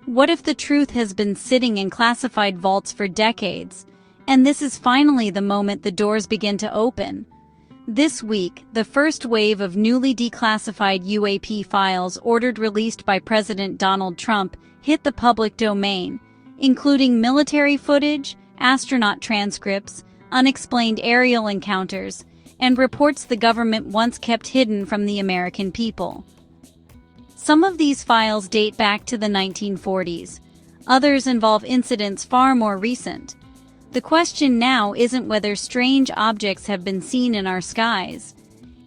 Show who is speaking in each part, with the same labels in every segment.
Speaker 1: What if the truth has been sitting in classified vaults for decades, and this is finally the moment the doors begin to open? This week, the first wave of newly declassified UAP files ordered released by President Donald Trump hit the public domain, including military footage, astronaut transcripts, unexplained aerial encounters, and reports the government once kept hidden from the American people. Some of these files date back to the 1940s. Others involve incidents far more recent. The question now isn't whether strange objects have been seen in our skies.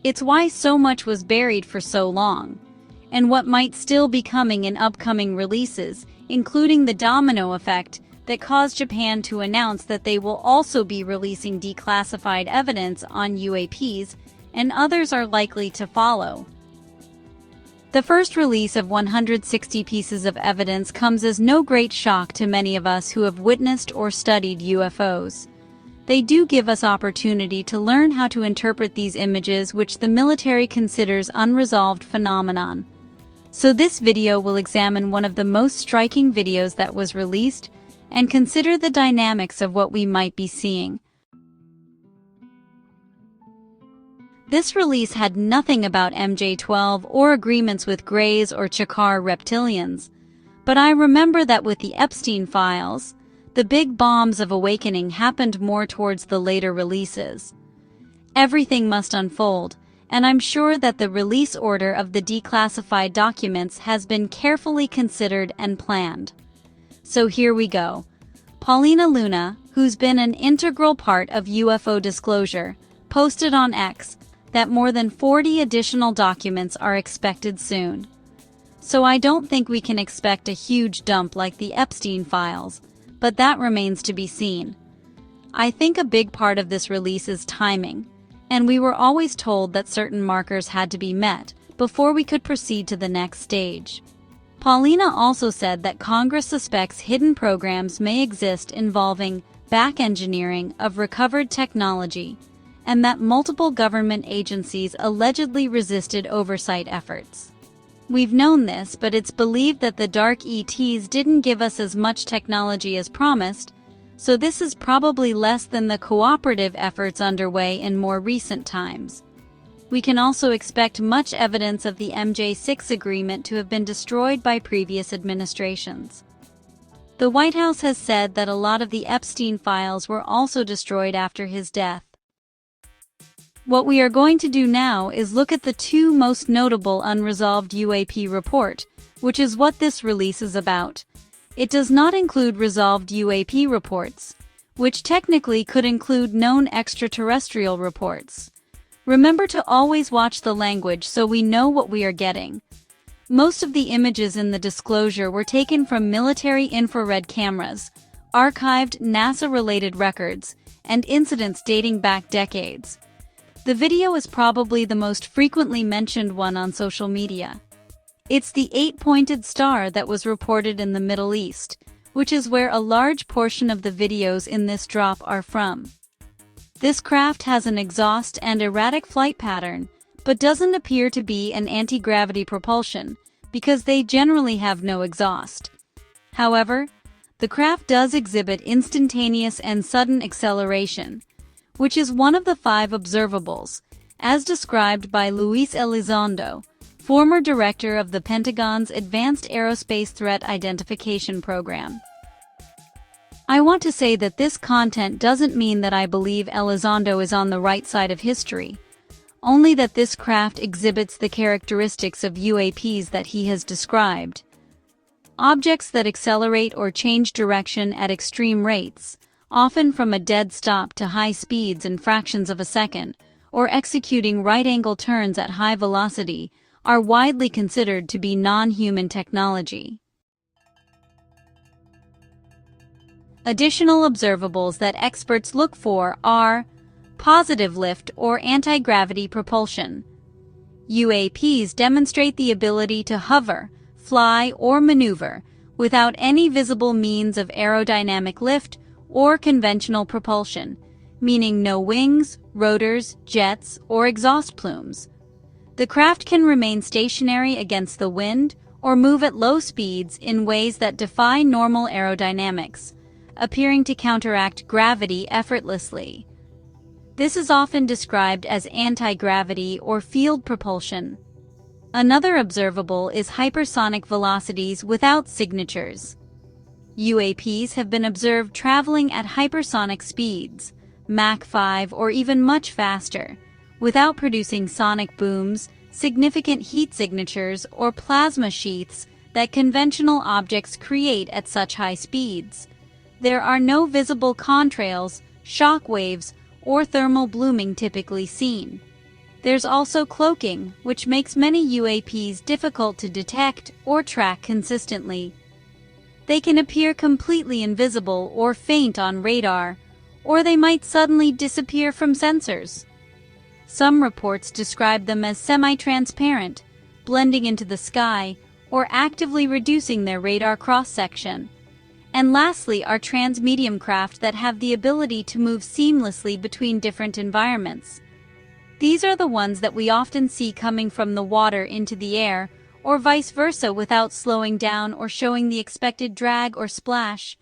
Speaker 1: It's why so much was buried for so long, and what might still be coming in upcoming releases, including the domino effect that caused Japan to announce that they will also be releasing declassified evidence on UAPs, and others are likely to follow. The first release of 160 pieces of evidence comes as no great shock to many of us who have witnessed or studied UFOs. They do give us opportunity to learn how to interpret these images which the military considers unresolved phenomenon. So this video will examine one of the most striking videos that was released and consider the dynamics of what we might be seeing. This release had nothing about MJ-12 or agreements with Greys or Chakar reptilians, but I remember that with the Epstein files, the big bombs of awakening happened more towards the later releases. Everything must unfold, and I'm sure that the release order of the declassified documents has been carefully considered and planned. So here we go. Paulina Luna, who's been an integral part of UFO disclosure, posted on X that more than 40 additional documents are expected soon. So I don't think we can expect a huge dump like the Epstein files, but that remains to be seen. I think a big part of this release is timing, and we were always told that certain markers had to be met before we could proceed to the next stage. Paulina also said that Congress suspects hidden programs may exist involving back engineering of recovered technology, and that multiple government agencies allegedly resisted oversight efforts. We've known this, but it's believed that the dark ETs didn't give us as much technology as promised, so this is probably less than the cooperative efforts underway in more recent times. We can also expect much evidence of the MJ-6 agreement to have been destroyed by previous administrations. The White House has said that a lot of the Epstein files were also destroyed after his death. What we are going to do now is look at the two most notable unresolved UAP report, which is what this release is about. It does not include resolved UAP reports, which technically could include known extraterrestrial reports. Remember to always watch the language so we know what we are getting. Most of the images in the disclosure were taken from military infrared cameras, archived NASA-related records, and incidents dating back decades. The video is probably the most frequently mentioned one on social media. It's the 8-pointed star that was reported in the Middle East, which is where a large portion of the videos in this drop are from. This craft has an exhaust and erratic flight pattern, but doesn't appear to be an anti-gravity propulsion, because they generally have no exhaust. However, the craft does exhibit instantaneous and sudden acceleration, which is one of the 5 observables, as described by Luis Elizondo, former director of the Pentagon's Advanced Aerospace Threat Identification Program. I want to say that this content doesn't mean that I believe Elizondo is on the right side of history, only that this craft exhibits the characteristics of UAPs that he has described. Objects that accelerate or change direction at extreme rates, often from a dead stop to high speeds in fractions of a second, or executing right-angle turns at high velocity, are widely considered to be non-human technology. Additional observables that experts look for are positive lift or anti-gravity propulsion. UAPs demonstrate the ability to hover, fly, or maneuver without any visible means of aerodynamic lift or conventional propulsion, meaning no wings, rotors, jets, or exhaust plumes. The craft can remain stationary against the wind or move at low speeds in ways that defy normal aerodynamics, appearing to counteract gravity effortlessly. This is often described as anti-gravity or field propulsion. Another observable is hypersonic velocities without signatures. UAPs have been observed traveling at hypersonic speeds, Mach 5 or even much faster, without producing sonic booms, significant heat signatures, or plasma sheaths that conventional objects create at such high speeds. There are no visible contrails, shock waves, or thermal blooming typically seen. There's also cloaking, which makes many UAPs difficult to detect or track consistently. They can appear completely invisible or faint on radar, or they might suddenly disappear from sensors. Some reports describe them as semi-transparent, blending into the sky, or actively reducing their radar cross-section. And lastly are transmedium craft that have the ability to move seamlessly between different environments. These are the ones that we often see coming from the water into the air, or vice versa without slowing down or showing the expected drag or splash.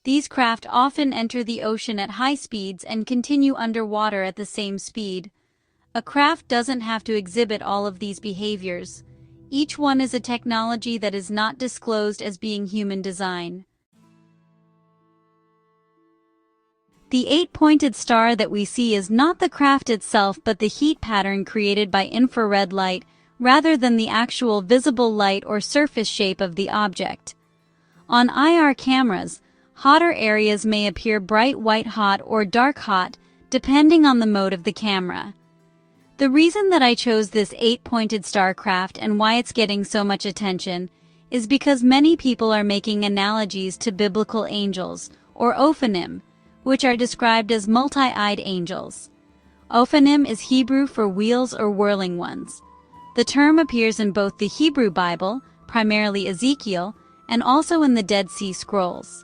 Speaker 1: These craft often enter the ocean at high speeds and continue underwater at the same speed. A craft doesn't have to exhibit all of these behaviors. Each one is a technology that is not disclosed as being human design. The 8-pointed star that we see is not the craft itself but the heat pattern created by infrared light rather than the actual visible light or surface shape of the object. On IR cameras, hotter areas may appear bright white hot or dark hot depending on the mode of the camera. The reason that I chose this 8-pointed star craft and why it's getting so much attention is because many people are making analogies to biblical angels, or Ophanim, which are described as multi-eyed angels. Ophanim is Hebrew for wheels or whirling ones. The term appears in both the Hebrew Bible, primarily Ezekiel, and also in the Dead Sea Scrolls.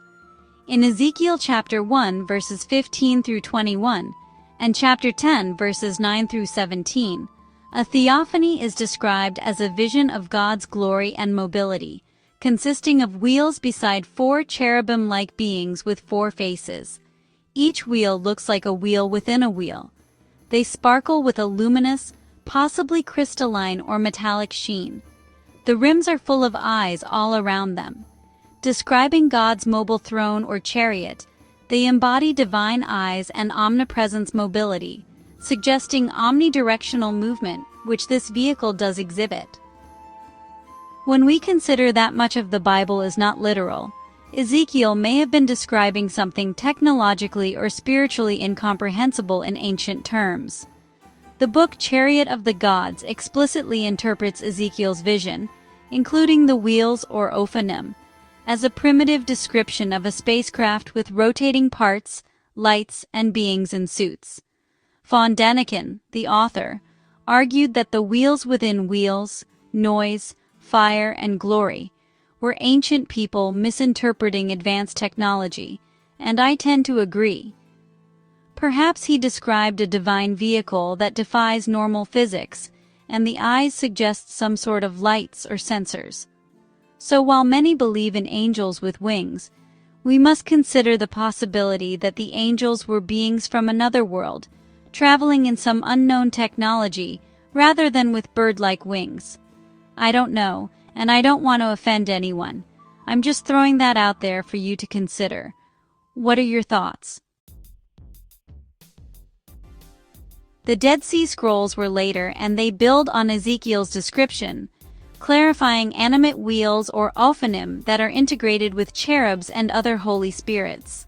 Speaker 1: In Ezekiel chapter 1 verses 15 through 21, and chapter 10 verses 9 through 17, a theophany is described as a vision of God's glory and mobility, consisting of wheels beside 4 cherubim-like beings with 4 faces. Each wheel looks like a wheel within a wheel. They sparkle with a luminous, possibly crystalline or metallic sheen. The rims are full of eyes all around them. Describing God's mobile throne or chariot, they embody divine eyes and omnipresence mobility, suggesting omnidirectional movement, which this vehicle does exhibit. When we consider that much of the Bible is not literal, Ezekiel may have been describing something technologically or spiritually incomprehensible in ancient terms. The book Chariot of the Gods explicitly interprets Ezekiel's vision, including the wheels or Ophanim, as a primitive description of a spacecraft with rotating parts, lights, and beings in suits. Von Däniken, the author, argued that the wheels within wheels, noise, fire, and glory were ancient people misinterpreting advanced technology, and I tend to agree. Perhaps he described a divine vehicle that defies normal physics, and the eyes suggest some sort of lights or sensors. So while many believe in angels with wings, we must consider the possibility that the angels were beings from another world, traveling in some unknown technology rather than with bird-like wings. I don't know, and I don't want to offend anyone. I'm just throwing that out there for you to consider. What are your thoughts? The Dead Sea Scrolls were later, and they build on Ezekiel's description, clarifying animate wheels or Ophanim that are integrated with cherubs and other holy spirits.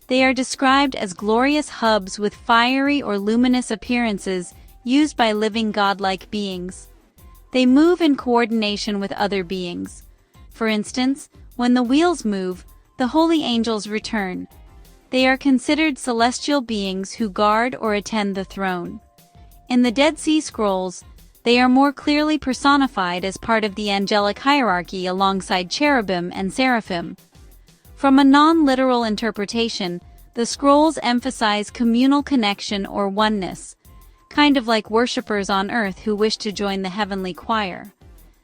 Speaker 1: They are described as glorious hubs with fiery or luminous appearances used by living godlike beings. They move in coordination with other beings. For instance, when the wheels move, the holy angels return. They are considered celestial beings who guard or attend the throne. In the Dead Sea Scrolls, they are more clearly personified as part of the angelic hierarchy alongside cherubim and seraphim. From a non-literal interpretation, the scrolls emphasize communal connection or oneness, kind of like worshippers on earth who wish to join the heavenly choir.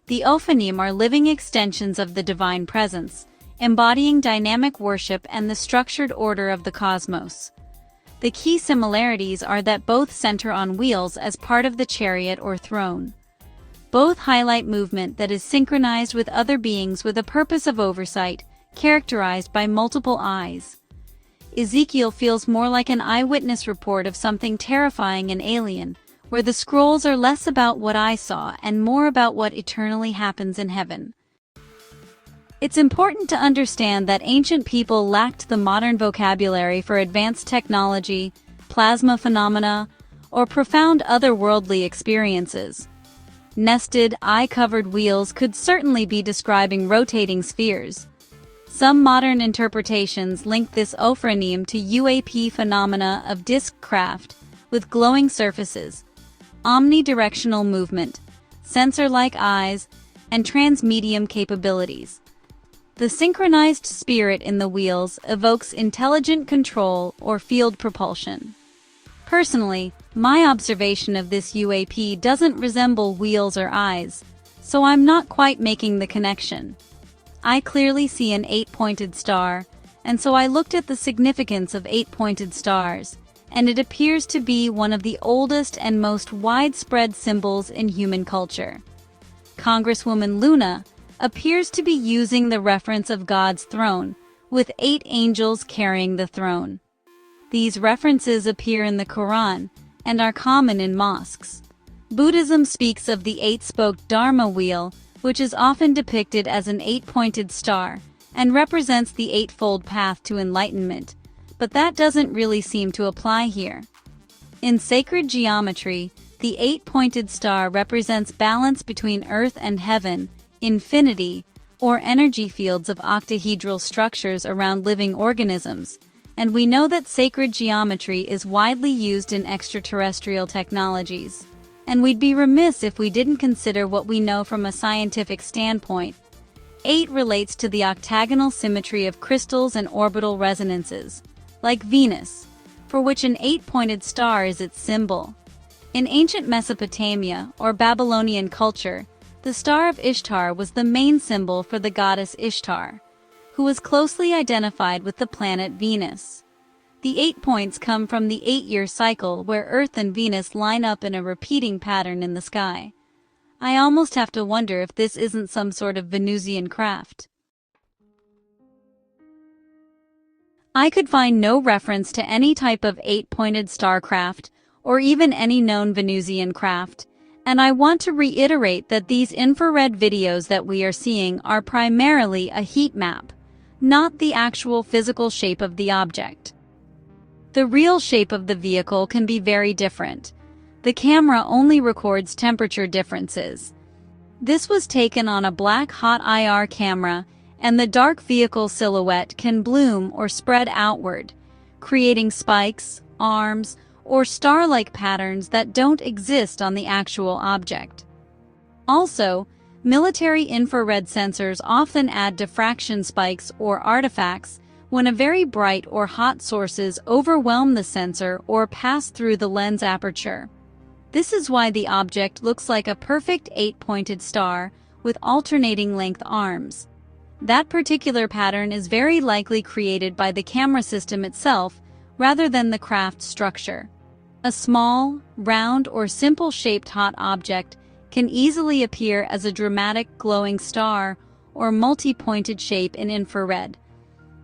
Speaker 1: The Ophanim are living extensions of the divine presence, embodying dynamic worship and the structured order of the cosmos. The key similarities are that both center on wheels as part of the chariot or throne. Both highlight movement that is synchronized with other beings with a purpose of oversight, characterized by multiple eyes. Ezekiel feels more like an eyewitness report of something terrifying and alien, where the scrolls are less about what I saw and more about what eternally happens in heaven. It's important to understand that ancient people lacked the modern vocabulary for advanced technology, plasma phenomena, or profound otherworldly experiences. Nested, eye-covered wheels could certainly be describing rotating spheres. Some modern interpretations link this Ophanim to UAP phenomena of disk craft, with glowing surfaces, omnidirectional movement, sensor-like eyes, and transmedium capabilities. The synchronized spirit in the wheels evokes intelligent control or field propulsion. Personally, my observation of this UAP doesn't resemble wheels or eyes, so I'm not quite making the connection. I clearly see an 8-pointed star, and so I looked at the significance of 8-pointed stars, and it appears to be one of the oldest and most widespread symbols in human culture. Congresswoman Luna appears to be using the reference of God's throne, with 8 angels carrying the throne. These references appear in the Quran and are common in mosques. Buddhism speaks of the 8-spoked Dharma wheel, which is often depicted as an 8-pointed star, and represents the eightfold path to enlightenment, but that doesn't really seem to apply here. In sacred geometry, the 8-pointed star represents balance between earth and heaven, infinity, or energy fields of octahedral structures around living organisms, and we know that sacred geometry is widely used in extraterrestrial technologies. And we'd be remiss if we didn't consider what we know from a scientific standpoint. 8 relates to the octagonal symmetry of crystals and orbital resonances, like Venus, for which an 8-pointed star is its symbol. In ancient Mesopotamia or Babylonian culture, the Star of Ishtar was the main symbol for the goddess Ishtar, who was closely identified with the planet Venus. The 8 points come from the 8-year cycle where Earth and Venus line up in a repeating pattern in the sky. I almost have to wonder if this isn't some sort of Venusian craft. I could find no reference to any type of 8-pointed star craft, or even any known Venusian craft, and I want to reiterate that these infrared videos that we are seeing are primarily a heat map, not the actual physical shape of the object. The real shape of the vehicle can be very different. The camera only records temperature differences. This was taken on a black hot IR camera, and the dark vehicle silhouette can bloom or spread outward, creating spikes, arms, or star-like patterns that don't exist on the actual object. Also, military infrared sensors often add diffraction spikes or artifacts when a very bright or hot sources overwhelm the sensor or pass through the lens aperture. This is why the object looks like a perfect 8-pointed star with alternating length arms. That particular pattern is very likely created by the camera system itself rather than the craft structure. A small, round, or simple-shaped hot object can easily appear as a dramatic glowing star or multi-pointed shape in infrared.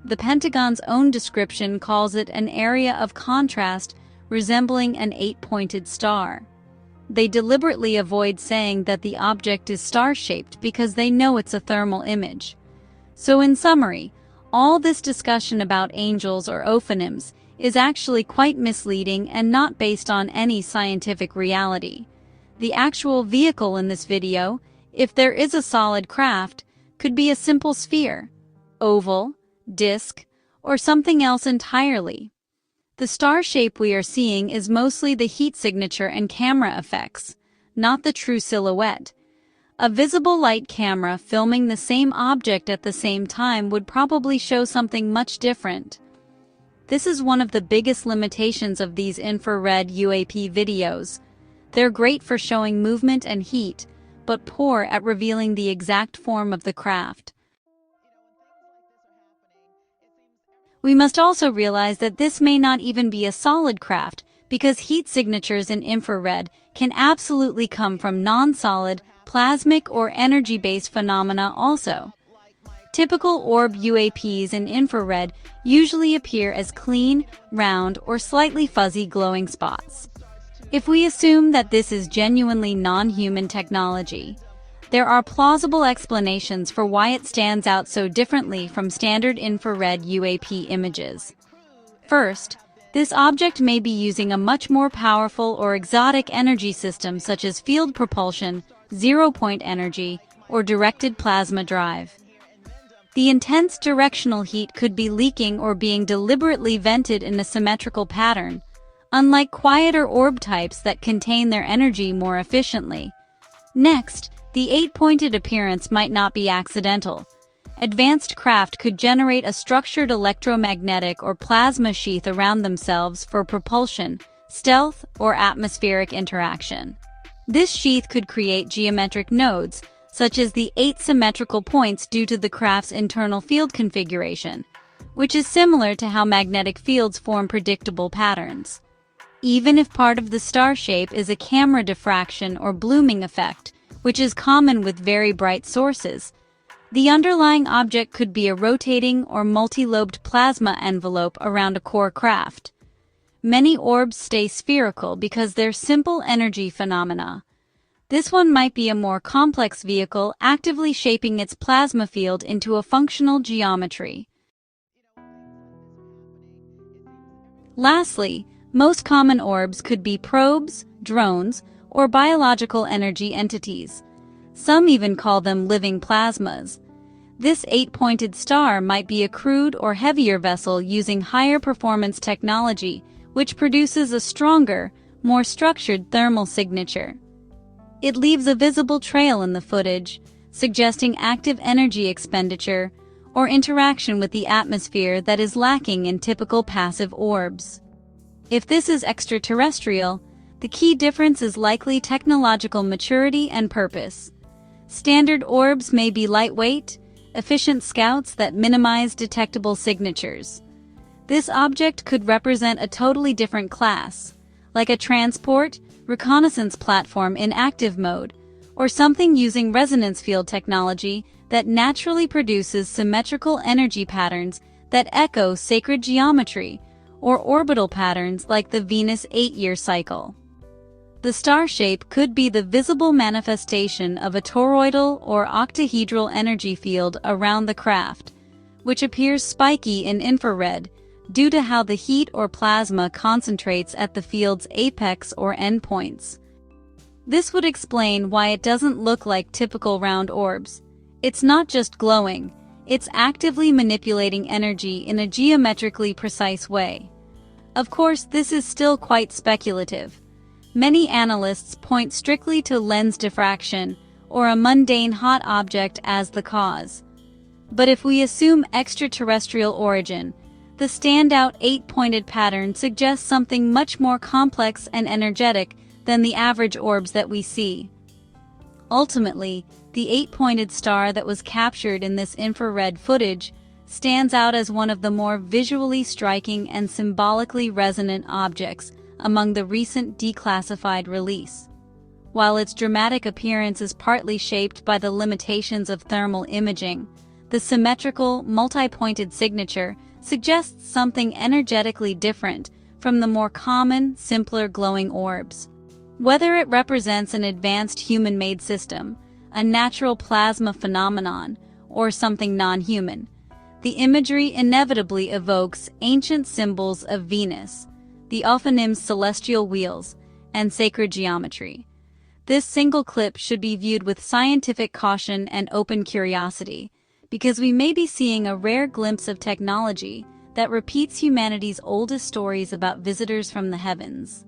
Speaker 1: The Pentagon's own description calls it an area of contrast resembling an 8-pointed star. They deliberately avoid saying that the object is star-shaped because they know it's a thermal image. So in summary, all this discussion about angels or ophanims is actually quite misleading and not based on any scientific reality. The actual vehicle in this video, if there is a solid craft, could be a simple sphere, oval, disc, or something else entirely. The star shape we are seeing is mostly the heat signature and camera effects, not the true silhouette. A visible light camera filming the same object at the same time would probably show something much different. This is one of the biggest limitations of these infrared UAP videos. They're great for showing movement and heat, but poor at revealing the exact form of the craft. We must also realize that this may not even be a solid craft, because heat signatures in infrared can absolutely come from non-solid, plasmic or energy-based phenomena also. Typical orb UAPs in infrared usually appear as clean, round, or slightly fuzzy glowing spots. If we assume that this is genuinely non-human technology, there are plausible explanations for why it stands out so differently from standard infrared UAP images. First, this object may be using a much more powerful or exotic energy system such as field propulsion, zero-point energy, or directed plasma drive. The intense directional heat could be leaking or being deliberately vented in a symmetrical pattern, unlike quieter orb types that contain their energy more efficiently. Next, the eight-pointed appearance might not be accidental. Advanced craft could generate a structured electromagnetic or plasma sheath around themselves for propulsion, stealth, or atmospheric interaction. This sheath could create geometric nodes, such as the 8 symmetrical points due to the craft's internal field configuration, which is similar to how magnetic fields form predictable patterns. Even if part of the star shape is a camera diffraction or blooming effect, which is common with very bright sources, the underlying object could be a rotating or multi-lobed plasma envelope around a core craft. Many orbs stay spherical because they're simple energy phenomena. This one might be a more complex vehicle actively shaping its plasma field into a functional geometry. Lastly, most common orbs could be probes, drones, or biological energy entities. Some even call them living plasmas. This 8-pointed star might be a crewed or heavier vessel using higher performance technology, which produces a stronger, more structured thermal signature. It leaves a visible trail in the footage, suggesting active energy expenditure or interaction with the atmosphere that is lacking in typical passive orbs. If this is extraterrestrial, the key difference is likely technological maturity and purpose. Standard orbs may be lightweight, efficient scouts that minimize detectable signatures. This object could represent a totally different class, like a transport, reconnaissance platform in active mode, or something using resonance field technology that naturally produces symmetrical energy patterns that echo sacred geometry, or orbital patterns like the Venus 8-year cycle. The star shape could be the visible manifestation of a toroidal or octahedral energy field around the craft, which appears spiky in infrared due to how the heat or plasma concentrates at the field's apex or endpoints. This would explain why it doesn't look like typical round orbs. It's not just glowing, it's actively manipulating energy in a geometrically precise way. Of course, this is still quite speculative. Many analysts point strictly to lens diffraction or a mundane hot object as the cause. But if we assume extraterrestrial origin, the standout 8-pointed pattern suggests something much more complex and energetic than the average orbs that we see. Ultimately, the 8-pointed star that was captured in this infrared footage stands out as one of the more visually striking and symbolically resonant objects among the recent Declassified release. While its dramatic appearance is partly shaped by the limitations of thermal imaging, the symmetrical, multi-pointed signature suggests something energetically different from the more common, simpler glowing orbs. Whether it represents an advanced human-made system, a natural plasma phenomenon, or something non-human, the imagery inevitably evokes ancient symbols of Venus, the Ophanim's celestial wheels, and sacred geometry. This single clip should be viewed with scientific caution and open curiosity, because we may be seeing a rare glimpse of technology that repeats humanity's oldest stories about visitors from the heavens.